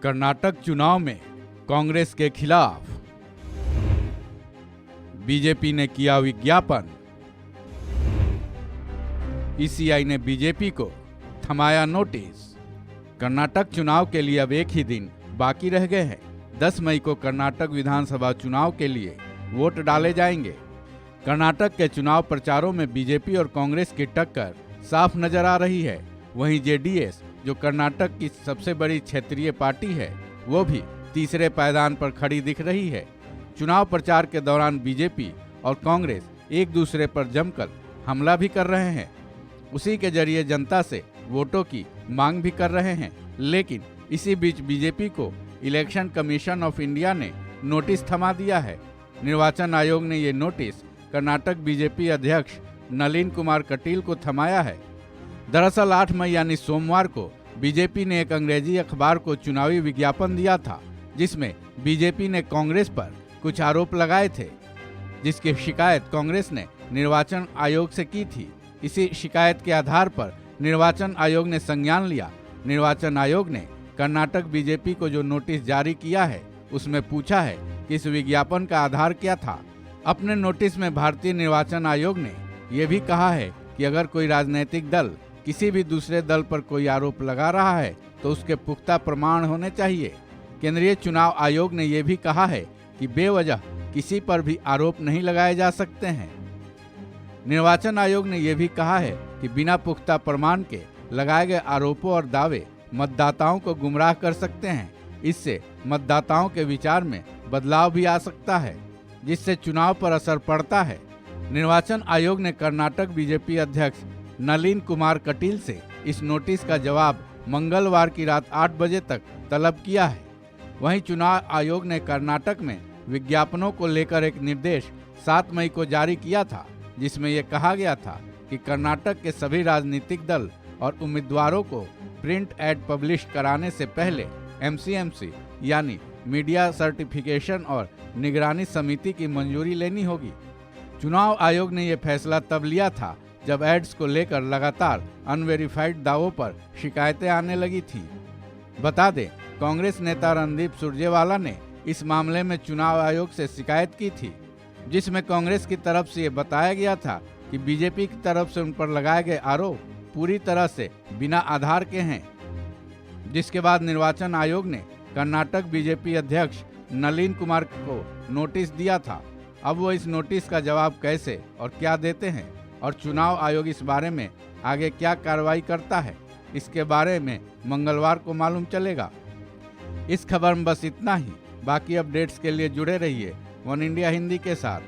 कर्नाटक चुनाव में कांग्रेस के खिलाफ बीजेपी ने किया विज्ञापन। ईसीआई ने बीजेपी को थमाया नोटिस। कर्नाटक चुनाव के लिए अब एक ही दिन बाकी रह गए हैं। 10 मई को कर्नाटक विधानसभा चुनाव के लिए वोट डाले जाएंगे। कर्नाटक के चुनाव प्रचारों में बीजेपी और कांग्रेस की टक्कर साफ नजर आ रही है। वहीं जेडीएस, जो कर्नाटक की सबसे बड़ी क्षेत्रीय पार्टी है, वो भी तीसरे पायदान पर खड़ी दिख रही है। चुनाव प्रचार के दौरान बीजेपी और कांग्रेस एक दूसरे पर जमकर हमला भी कर रहे हैं। उसी के जरिए जनता से वोटों की मांग भी कर रहे हैं। लेकिन इसी बीच बीजेपी को इलेक्शन कमीशन ऑफ इंडिया ने नोटिस थमा दिया है। निर्वाचन आयोग ने ये नोटिस कर्नाटक बीजेपी अध्यक्ष नलिन कुमार कटील को थमाया है। दरअसल 8 मई यानी सोमवार को बीजेपी ने एक अंग्रेजी अखबार को चुनावी विज्ञापन दिया था, जिसमें बीजेपी ने कांग्रेस पर कुछ आरोप लगाए थे, जिसकी शिकायत कांग्रेस ने निर्वाचन आयोग से की थी। इसी शिकायत के आधार पर निर्वाचन आयोग ने संज्ञान लिया। निर्वाचन आयोग ने कर्नाटक बीजेपी को जो नोटिस जारी किया है, उसमें पूछा है कि इस विज्ञापन का आधार क्या था। अपने नोटिस में भारतीय निर्वाचन आयोग ने यह भी कहा है कि अगर कोई राजनीतिक दल किसी भी दूसरे दल पर कोई आरोप लगा रहा है तो उसके पुख्ता प्रमाण होने चाहिए। केंद्रीय चुनाव आयोग ने यह भी कहा है कि बेवजह किसी पर भी आरोप नहीं लगाए जा सकते हैं। निर्वाचन आयोग ने यह भी कहा है कि बिना पुख्ता प्रमाण के लगाए गए आरोपों और दावे मतदाताओं को गुमराह कर सकते हैं। इससे मतदाताओं के विचार में बदलाव भी आ सकता है, जिससे चुनाव पर असर पड़ता है। निर्वाचन आयोग ने कर्नाटक बीजेपी अध्यक्ष नलिन कुमार कटील से इस नोटिस का जवाब मंगलवार की रात 8 बजे तक तलब किया है। वहीं चुनाव आयोग ने कर्नाटक में विज्ञापनों को लेकर एक निर्देश 7 मई को जारी किया था, जिसमें यह कहा गया था कि कर्नाटक के सभी राजनीतिक दल और उम्मीदवारों को प्रिंट एड पब्लिश कराने से पहले एमसीएमसी यानी मीडिया सर्टिफिकेशन और निगरानी समिति की मंजूरी लेनी होगी। चुनाव आयोग ने यह फैसला तब लिया था जब एड्स को लेकर लगातार अनवेरिफाइड दावों पर शिकायतें आने लगी थी। बता दें, कांग्रेस नेता रणदीप सुरजेवाला ने इस मामले में चुनाव आयोग से शिकायत की थी, जिसमें कांग्रेस की तरफ से यह बताया गया था कि बीजेपी की तरफ से उन पर लगाए गए आरोप पूरी तरह से बिना आधार के हैं। जिसके बाद निर्वाचन आयोग ने कर्नाटक बीजेपी अध्यक्ष नलिन कुमार को नोटिस दिया था। अब वो इस नोटिस का जवाब कैसे और क्या देते हैं और चुनाव आयोग इस बारे में आगे क्या कार्रवाई करता है, इसके बारे में मंगलवार को मालूम चलेगा। इस खबर में बस इतना ही। बाकी अपडेट्स के लिए जुड़े रहिए वन इंडिया हिंदी के साथ।